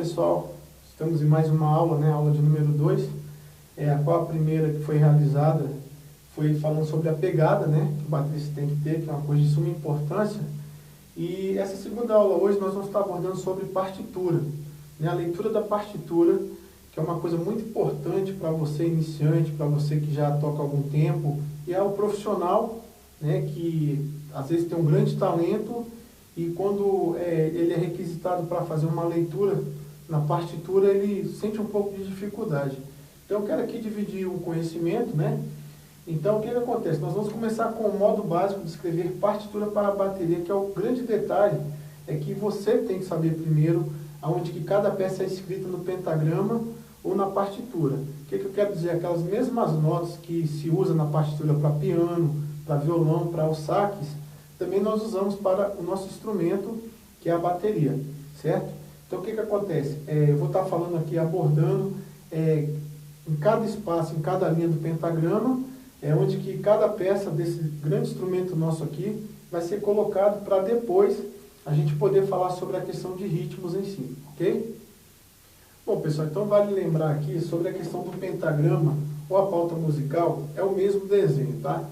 pessoal, estamos em mais uma aula, né? Aula de número 2, a qual a primeira que foi realizada foi falando sobre a pegada, né? Que o baterista tem que ter, que é uma coisa de suma importância. E essa segunda aula hoje nós vamos estar abordando sobre partitura, né? A leitura da partitura, que é uma coisa muito importante para você iniciante, para você que já toca há algum tempo, e é o profissional, né? Que às vezes tem um grande talento e quando ele é requisitado para fazer uma leitura na partitura, ele sente um pouco de dificuldade. Então eu quero aqui dividir o conhecimento, né? Então o que acontece? Nós vamos começar com o modo básico de escrever partitura para a bateria, que é o grande detalhe, é que você tem que saber primeiro aonde que cada peça é escrita no pentagrama ou na partitura. O que eu quero dizer? Aquelas mesmas notas que se usa na partitura para piano, para violão, para os saques, também nós usamos para o nosso instrumento, que é a bateria, certo? Então o que acontece? Eu vou estar falando aqui, abordando em cada espaço, em cada linha do pentagrama, onde que cada peça desse grande instrumento nosso aqui vai ser colocado para depois a gente poder falar sobre a questão de ritmos em si, ok? Bom, pessoal, então vale lembrar aqui sobre a questão do pentagrama ou a pauta musical, é o mesmo desenho, tá?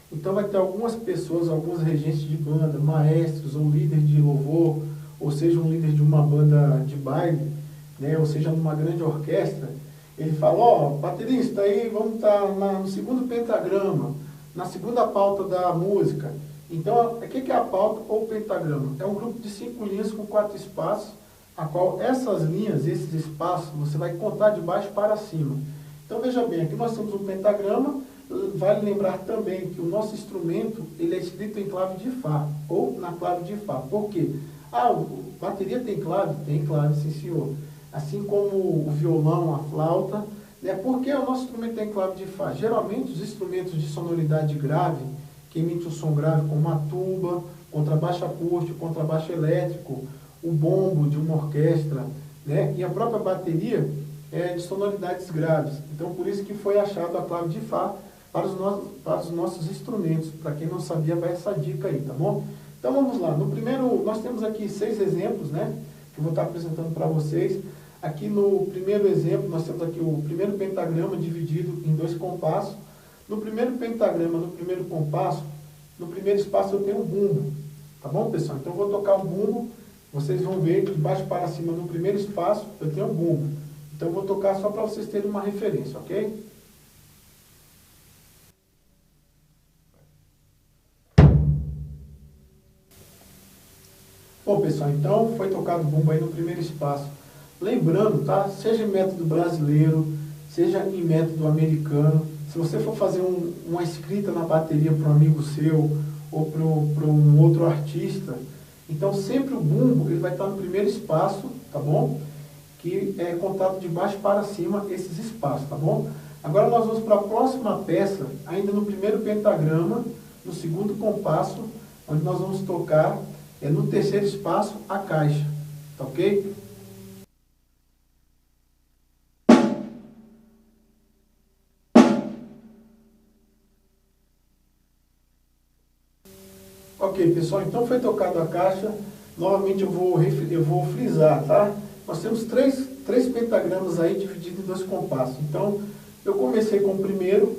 Então vai ter algumas pessoas, alguns regentes de banda, maestros ou líderes de louvor, ou seja, um líder de uma banda de baile, né, ou seja, numa grande orquestra, ele fala, ó, baterista, aí vamos estar no segundo pentagrama, na segunda pauta da música. Então, o que é a pauta ou pentagrama? É um grupo de 5 linhas com 4 espaços, a qual essas linhas, esses espaços, você vai contar de baixo para cima. Então, veja bem, aqui nós temos um pentagrama. Vale lembrar também que o nosso instrumento, ele é escrito em clave de Fá, ou na clave de Fá. Por quê? Bateria tem clave? Tem clave, sim senhor. Assim como o violão, a flauta, né? Por que o nosso instrumento tem clave de Fá? Geralmente os instrumentos de sonoridade grave, que emitem um som grave, como a tuba, contrabaixo acústico, contrabaixo elétrico, o bombo de uma orquestra, né? E a própria bateria é de sonoridades graves. Então por isso que foi achado a clave de Fá para os nossos instrumentos. Para quem não sabia, vai essa dica aí, tá bom? Então vamos lá. No primeiro, nós temos aqui 6 exemplos, né? Que eu vou estar apresentando para vocês. Aqui no primeiro exemplo, nós temos aqui o primeiro pentagrama dividido em 2 compassos. No primeiro pentagrama, no primeiro compasso, no primeiro espaço eu tenho um bumbo. Tá bom, pessoal? Então eu vou tocar um bumbo. Vocês vão ver de baixo para cima, no primeiro espaço, eu tenho um bumbo. Então eu vou tocar só para vocês terem uma referência, ok? Bom, pessoal, então foi tocado o bumbo aí no primeiro espaço. Lembrando, tá? Seja em método brasileiro, seja em método americano, se você for fazer uma escrita na bateria para um amigo seu ou para um outro artista, então sempre o bumbo ele vai estar no primeiro espaço, tá bom? Que é contado de baixo para cima esses espaços, tá bom? Agora nós vamos para a próxima peça, ainda no primeiro pentagrama, no segundo compasso, onde nós vamos tocar no terceiro espaço a caixa, tá ok? Ok, pessoal, então foi tocado a caixa, novamente eu vou frisar, tá? Nós temos três pentagramas aí divididos em 2 compassos. Então, eu comecei com o primeiro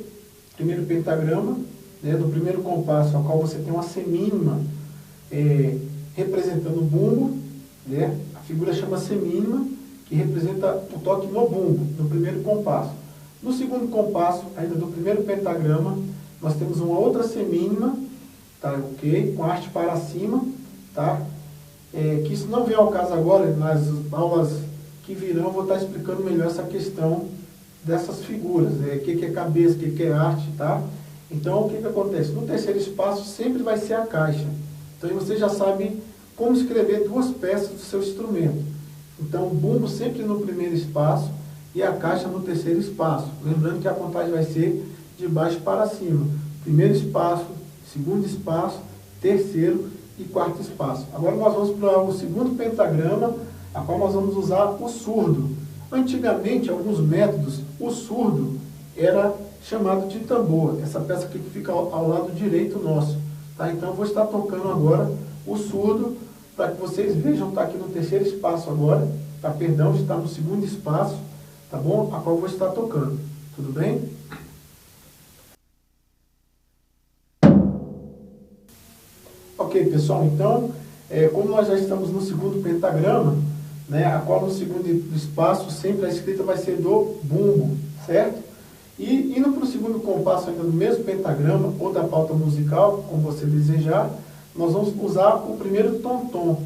pentagrama, né, do primeiro compasso, ao qual você tem uma semínima representando o bumbo, né? A figura chama semínima, que representa o toque no bumbo, no primeiro compasso. No segundo compasso, ainda do primeiro pentagrama, nós temos uma outra semínima, tá, ok? Com arte para cima, tá? Que isso não vem ao caso agora, nas aulas que virão eu vou estar explicando melhor essa questão dessas figuras, o que é cabeça, o que é arte, tá? Então, o que acontece? No terceiro espaço sempre vai ser a caixa. Então, você já sabe como escrever 2 peças do seu instrumento. Então, o bumbo sempre no primeiro espaço e a caixa no terceiro espaço. Lembrando que a contagem vai ser de baixo para cima. Primeiro espaço, segundo espaço, terceiro e quarto espaço. Agora nós vamos para o segundo pentagrama, a qual nós vamos usar o surdo. Antigamente, alguns métodos, o surdo era chamado de tambor. Essa peça aqui que fica ao lado direito nosso. Tá? Então eu vou estar tocando agora o surdo, para que vocês vejam, está aqui no terceiro espaço agora. perdão, está no segundo espaço, tá bom? A qual eu vou estar tocando, tudo bem? Ok, pessoal, então, como nós já estamos no segundo pentagrama, né, a qual no segundo espaço sempre a escrita vai ser do bumbo, certo? E indo para o segundo compasso ainda do mesmo pentagrama, ou da pauta musical, como você desejar, nós vamos usar o primeiro tom-tom,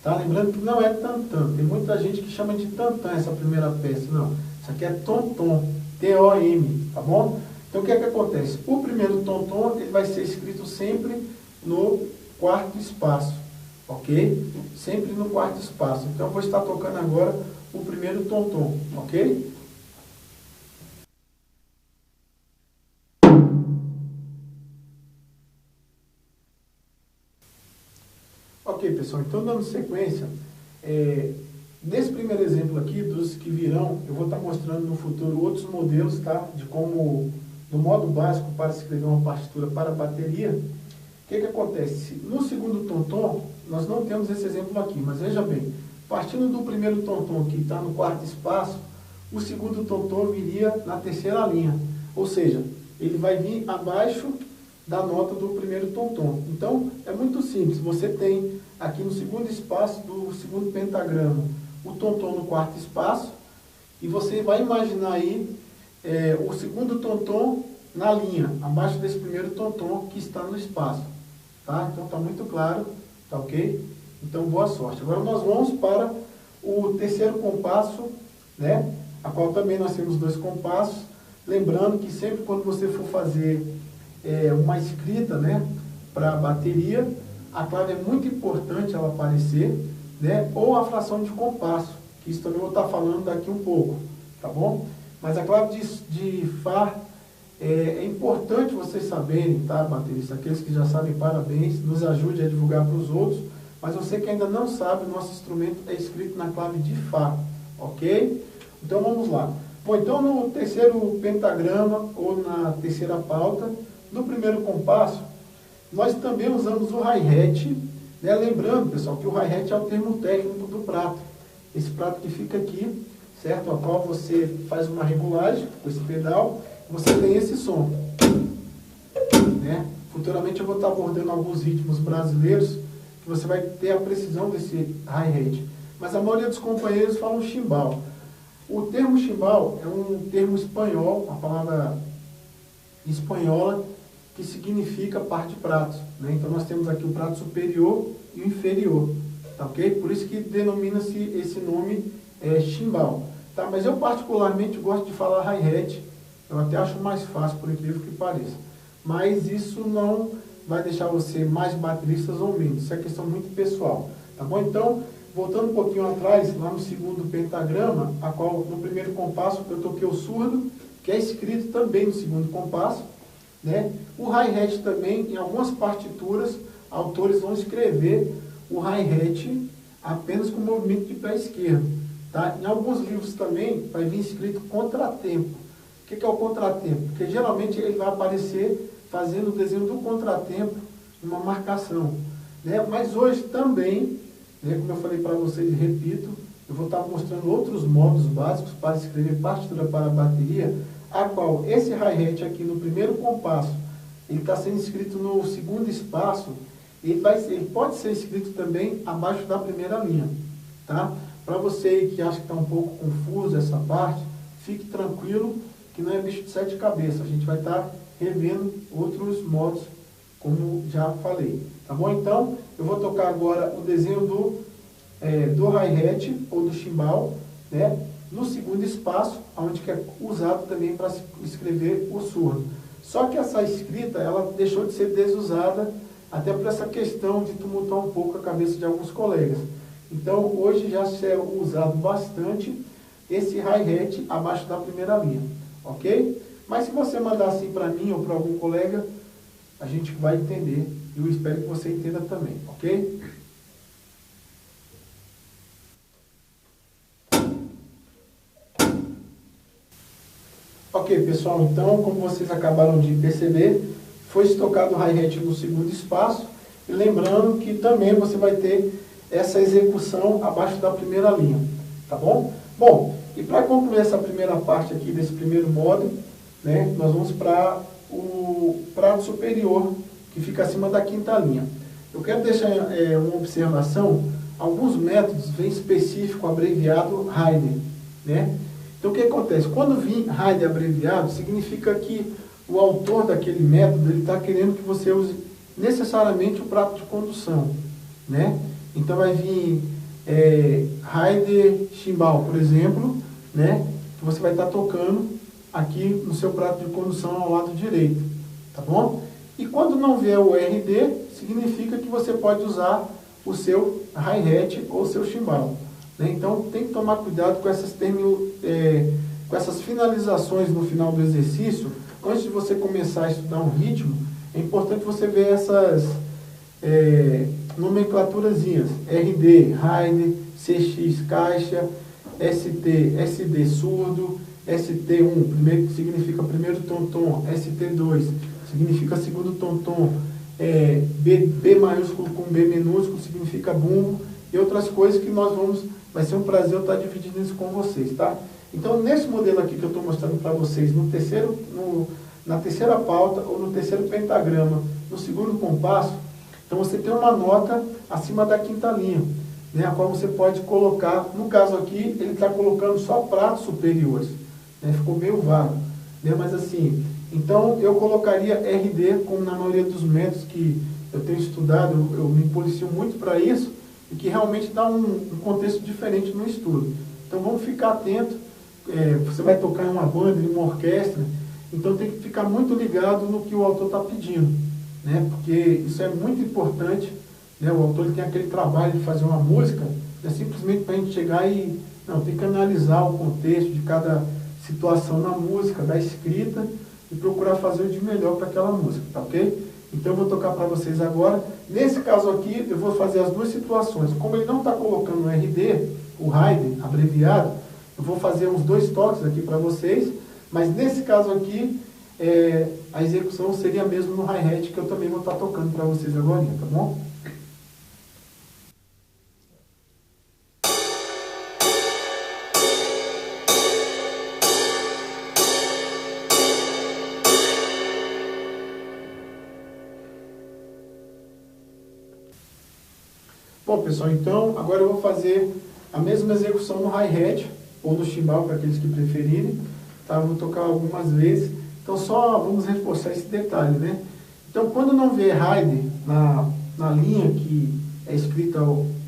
tá? Lembrando que não é tam-tam, tem muita gente que chama de tam-tam essa primeira peça, não. Isso aqui é tom-tom, T-O-M, tá bom? Então o que é que acontece? O primeiro tom-tom, ele vai ser escrito sempre no quarto espaço, ok? Sempre no quarto espaço. Então eu vou estar tocando agora o primeiro tom-tom, ok? Ok, pessoal, então dando sequência, nesse primeiro exemplo aqui, dos que virão, eu vou estar mostrando no futuro outros modelos, tá? De como, do modo básico para escrever uma partitura para bateria. O que acontece? No segundo tom-tom, nós não temos esse exemplo aqui, mas veja bem, partindo do primeiro tom-tom que está no quarto espaço, o segundo tom-tom viria na terceira linha, ou seja, ele vai vir abaixo da nota do primeiro tom-tom. Então, é muito simples, você tem aqui no segundo espaço do segundo pentagrama o tom-tom no quarto espaço, e você vai imaginar aí o segundo tom-tom na linha, abaixo desse primeiro tom-tom que está no espaço. Tá? Então está muito claro, tá ok? Então boa sorte. Agora nós vamos para o terceiro compasso, né? A qual também nós temos dois compassos. Lembrando que sempre quando você for fazer uma escrita, né, para bateria, a clave é muito importante ela aparecer, né? Ou a fração de compasso, que isso também eu vou estar falando daqui um pouco, tá bom? Mas a clave de Fá é importante vocês saberem, tá, baterista? Aqueles que já sabem, parabéns, nos ajude a divulgar para os outros, mas você que ainda não sabe, o nosso instrumento é escrito na clave de Fá, ok? Então vamos lá. Bom, então no terceiro pentagrama, ou na terceira pauta, no primeiro compasso, nós também usamos o hi-hat, né? Lembrando, pessoal, que o hi-hat é o termo técnico do prato. Esse prato que fica aqui, certo? A qual você faz uma regulagem com esse pedal, você tem esse som, né? Futuramente eu vou estar abordando alguns ritmos brasileiros que você vai ter a precisão desse hi-hat. Mas a maioria dos companheiros falam chimbal. O termo chimbal é um termo espanhol, uma palavra espanhola que significa par de pratos, né? Então nós temos aqui o prato superior e o inferior, tá ok? Por isso que denomina-se esse nome chimbal, tá? Mas eu particularmente gosto de falar hi-hat. Eu até acho mais fácil, por incrível que pareça. Mas isso não vai deixar você mais bateristas ou menos. Isso é questão muito pessoal. Tá bom? Então, voltando um pouquinho atrás, lá no segundo pentagrama, a qual no primeiro compasso eu toquei o surdo, que é escrito também no segundo compasso, né? O hi-hat também, em algumas partituras, autores vão escrever o hi-hat apenas com movimento de pé esquerdo. Tá? Em alguns livros também vai vir escrito contratempo. O que é o contratempo? Porque geralmente ele vai aparecer fazendo o desenho do contratempo, uma marcação, né? Mas hoje também, né, como eu falei para vocês, repito, eu vou estar mostrando outros modos básicos para escrever partitura para bateria, a qual esse hi-hat aqui no primeiro compasso, ele está sendo escrito no segundo espaço, ele pode ser escrito também abaixo da primeira linha, tá? Para você que acha que está um pouco confuso essa parte, fique tranquilo, que não é bicho de sete cabeças. A gente vai estar revendo outros modos, como já falei. Tá bom? Então, eu vou tocar agora o desenho do hi-hat, ou do chimbal, né? No segundo espaço, onde que é usado também para escrever o surdo. Só que essa escrita, ela deixou de ser desusada, até por essa questão de tumultuar um pouco a cabeça de alguns colegas. Então, hoje já se é usado bastante esse hi-hat abaixo da primeira linha. Ok? Mas se você mandar assim para mim ou para algum colega, a gente vai entender. E eu espero que você entenda também. Ok? Ok, pessoal. Então, como vocês acabaram de perceber, foi tocado o hi-hat no segundo espaço. E lembrando que também você vai ter essa execução abaixo da primeira linha. tá bom? Bom, e para concluir essa primeira parte aqui desse primeiro módulo, né, nós vamos para o prato superior, que fica acima da quinta linha. Eu quero deixar uma observação, alguns métodos vêm específico, abreviado Heider, né? Então o que acontece? Quando vir Heider abreviado, significa que o autor daquele método está querendo que você use necessariamente o prato de condução, né? Então vai vir Heider chimbal, por exemplo, né? Que você vai estar tocando aqui no seu prato de condução ao lado direito, tá bom? E quando não vier o RD, significa que você pode usar o seu hi-hat ou o seu chimbal, né? Então tem que tomar cuidado com com essas finalizações no final do exercício. Antes de você começar a estudar um ritmo, é importante você ver essas nomenclaturazinhas: RD, Heider, CX, caixa, ST, SD, surdo, ST1, primeiro, que significa primeiro tom-tom, ST2, significa segundo tom-tom, B maiúsculo com B minúsculo, significa bumbo, e outras coisas que vai ser um prazer eu estar dividindo isso com vocês, tá? Então, nesse modelo aqui que eu estou mostrando para vocês, na terceira pauta, ou no terceiro pentagrama, no segundo compasso, então você tem uma nota acima da quinta linha, né, a qual você pode colocar, no caso aqui, ele está colocando só pratos superiores, né, ficou meio vago, né, mas assim, então eu colocaria RD, como na maioria dos métodos que eu tenho estudado, eu me policio muito para isso, e que realmente dá um contexto diferente no estudo. Então vamos ficar atento, você vai tocar em uma banda, em uma orquestra, então tem que ficar muito ligado no que o autor está pedindo, né? Porque isso é muito importante, né? O autor ele tem aquele trabalho de fazer uma música, não é simplesmente para a gente chegar não, tem que analisar o contexto de cada situação na música, da escrita, e procurar fazer o de melhor para aquela música, tá ok? Então eu vou tocar para vocês agora. Nesse caso aqui, eu vou fazer as duas situações. Como ele não está colocando o RD, o Heider, abreviado, eu vou fazer uns 2 toques aqui para vocês, mas nesse caso aqui, a execução seria mesmo no hi-hat, que eu também vou estar tocando para vocês agora, tá bom? Bom, pessoal, então agora eu vou fazer a mesma execução no hi-hat ou no chimbal, para aqueles que preferirem, tá? Vou tocar algumas vezes, então só vamos reforçar esse detalhe, né? Então, quando não vier Heider na linha que é escrita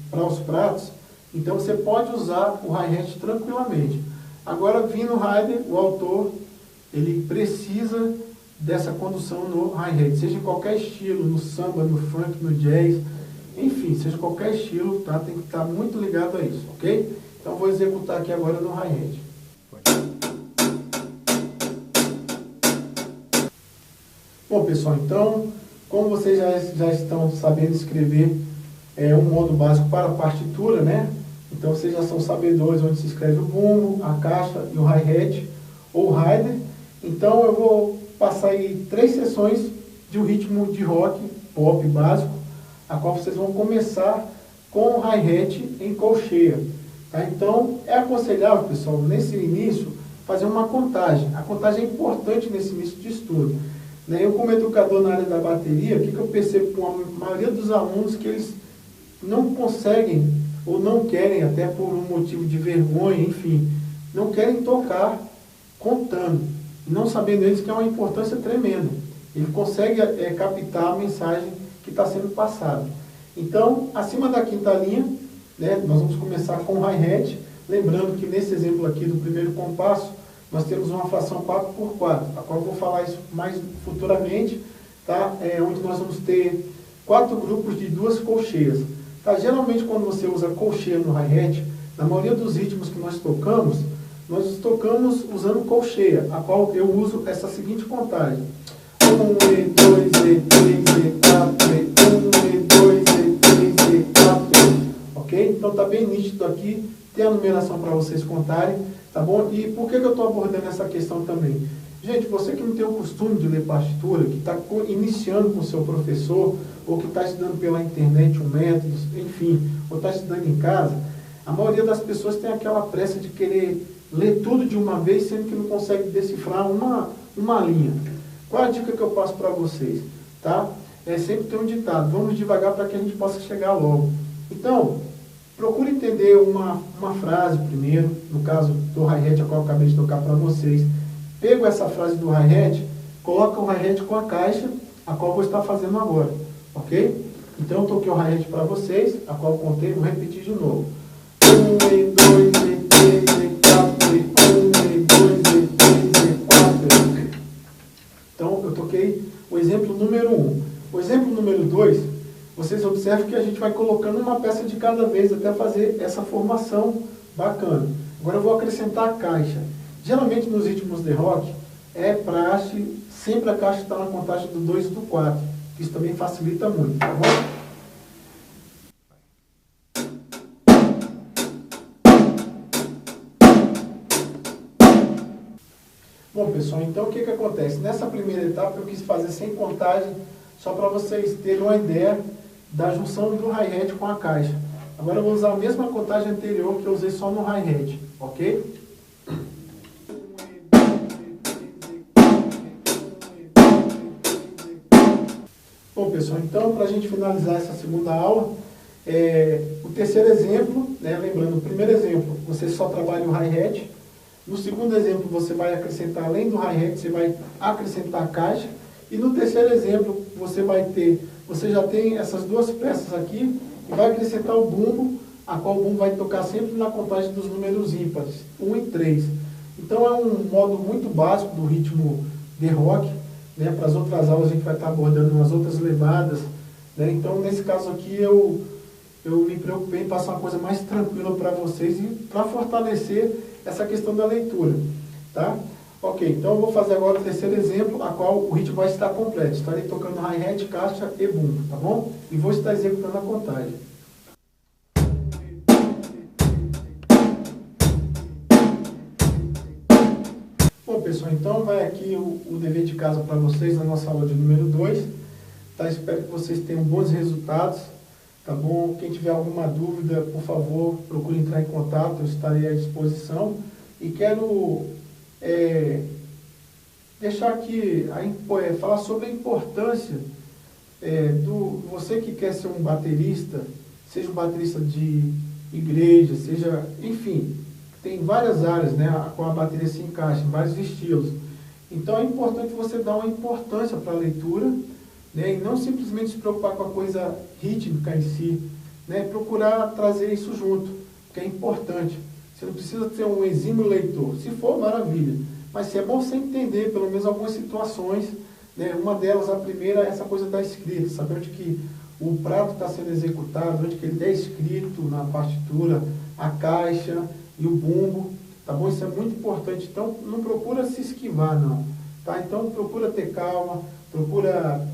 para os pratos, então você pode usar o hi-hat tranquilamente. Agora, vindo Heider, o autor, ele precisa dessa condução no hi-hat, seja em qualquer estilo, no samba, no funk, no jazz, enfim, seja qualquer estilo, tá? Tem que estar muito ligado a isso, ok? Então vou executar aqui agora no hi-hat. Bom, pessoal, então, como vocês já estão sabendo escrever um modo básico para a partitura, né? Então vocês já são sabedores onde se escreve o bumbo, a caixa e o hi-hat ou Heider. Então eu vou passar aí 3 sessões de um ritmo de rock, pop básico, a qual vocês vão começar com o hi-hat em colcheia. Tá? Então, é aconselhável, pessoal, nesse início, fazer uma contagem. A contagem é importante nesse início de estudo. Né? Eu, como educador na área da bateria, o que eu percebo com a maioria dos alunos, que eles não conseguem, ou não querem, até por um motivo de vergonha, enfim, não querem tocar contando, não sabendo eles que é uma importância tremenda. Ele consegue captar a mensagem que está sendo passado. Então, acima da quinta linha, né, nós vamos começar com o hi-hat, lembrando que nesse exemplo aqui do primeiro compasso, nós temos uma fração 4x4, a qual eu vou falar isso mais futuramente, tá? Onde nós vamos ter 4 grupos de 2 colcheias. Tá? Geralmente, quando você usa colcheia no hi-hat, na maioria dos ritmos que nós tocamos usando colcheia, a qual eu uso essa seguinte contagem: 1, E, 2, E, 3, E, 4, E, 1, E, 2, E, 3, E, 4, E. Ok? Então está bem nítido aqui, tem a numeração para vocês contarem, tá bom? E por que eu estou abordando essa questão também? Gente, você que não tem o costume de ler partitura, que está iniciando com o seu professor, ou que está estudando pela internet um método, enfim, ou está estudando em casa, A maioria das pessoas tem aquela pressa de querer ler tudo de uma vez, sendo que não consegue decifrar uma linha. Qual é a dica que eu passo para vocês? Tá? Sempre tem um ditado, vamos devagar para que a gente possa chegar logo. Então, procure entender uma frase primeiro, no caso do hi-hat, a qual eu acabei de tocar para vocês. Pego essa frase do hi-hat, coloca o hi-hat com a caixa, a qual eu vou estar fazendo agora, ok? Então eu toquei o hi-hat para vocês, a qual eu contei, vou repetir de novo. 1, e 2, e 3, e 4, e 1, e 2, e 3, e 4. Então eu toquei o exemplo número 1. O exemplo número 2, vocês observam que a gente vai colocando uma peça de cada vez até fazer essa formação bacana. Agora eu vou acrescentar a caixa. Geralmente nos ritmos de rock, é praxe, sempre a caixa está na contagem do 2 e do 4. Isso também facilita muito, tá bom? Bom, pessoal, então o que acontece? Nessa primeira etapa eu quis fazer sem contagem, só para vocês terem uma ideia da junção do hi-hat com a caixa. Agora eu vou usar a mesma contagem anterior que eu usei só no hi-hat, ok? Bom, pessoal, então para a gente finalizar essa segunda aula, o terceiro exemplo, né, lembrando, o primeiro exemplo, você só trabalha o hi-hat. No segundo exemplo, você vai acrescentar, além do hi-hat, você vai acrescentar a caixa. E no terceiro exemplo, você já tem essas duas peças aqui e vai acrescentar o bumbo, a qual o bumbo vai tocar sempre na contagem dos números ímpares, 1 e 3. Então é um modo muito básico do ritmo de rock, né? Para as outras aulas a gente vai estar abordando umas outras levadas, né? Então nesse caso aqui eu me preocupei em passar uma coisa mais tranquila para vocês e para fortalecer essa questão da leitura, tá? Ok, então eu vou fazer agora o terceiro exemplo, a qual o ritmo vai estar completo. Estarei tocando hi-hat, caixa e bumbo, tá bom? E vou estar executando a contagem. Bom, pessoal, então vai aqui o dever de casa para vocês na nossa aula de número 2. Tá? Espero que vocês tenham bons resultados, tá bom? Quem tiver alguma dúvida, por favor, procure entrar em contato, eu estarei à disposição. E quero deixar aqui, falar sobre a importância você que quer ser um baterista, seja um baterista de igreja, seja, enfim, tem várias áreas, né, a qual a bateria se encaixa, em vários estilos. Então é importante você dar uma importância para a leitura, né, e não simplesmente se preocupar com a coisa rítmica em si, né, procurar trazer isso junto, que é importante. Você não precisa ser um exímio leitor. Se for, maravilha. Mas é bom você entender, pelo menos, algumas situações, né? Uma delas, a primeira, é essa coisa da escrita. Saber onde que o prato está sendo executado, onde que ele é escrito na partitura, a caixa e o bumbo. Tá bom? Isso é muito importante. Então, não procura se esquivar, não. Tá? Então, procura ter calma, procura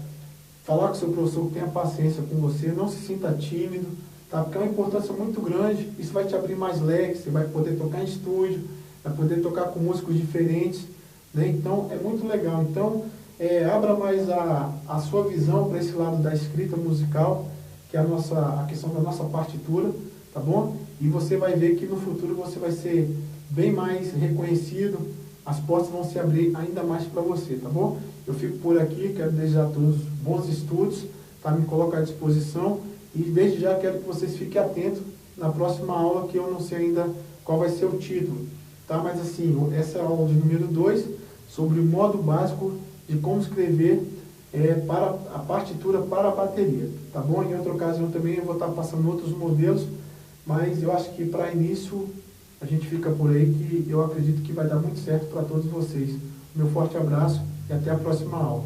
falar com o seu professor que tenha paciência com você, não se sinta tímido. Tá? Porque é uma importância muito grande, isso vai te abrir mais leques, você vai poder tocar em estúdio, vai poder tocar com músicos diferentes, né? Então é muito legal. Então abra mais a sua visão para esse lado da escrita musical, que é a questão da nossa partitura, tá bom? E você vai ver que no futuro você vai ser bem mais reconhecido, as portas vão se abrir ainda mais para você, tá bom? Eu fico por aqui, quero desejar a todos bons estudos, tá? Me coloco à disposição. E desde já quero que vocês fiquem atentos na próxima aula, que eu não sei ainda qual vai ser o título. Tá? Mas assim, essa é a aula de número 2, sobre o modo básico de como escrever para a partitura para a bateria. Tá bom? Em outra ocasião também eu vou estar passando outros modelos, mas eu acho que para início a gente fica por aí, que eu acredito que vai dar muito certo para todos vocês. Meu forte abraço e até a próxima aula.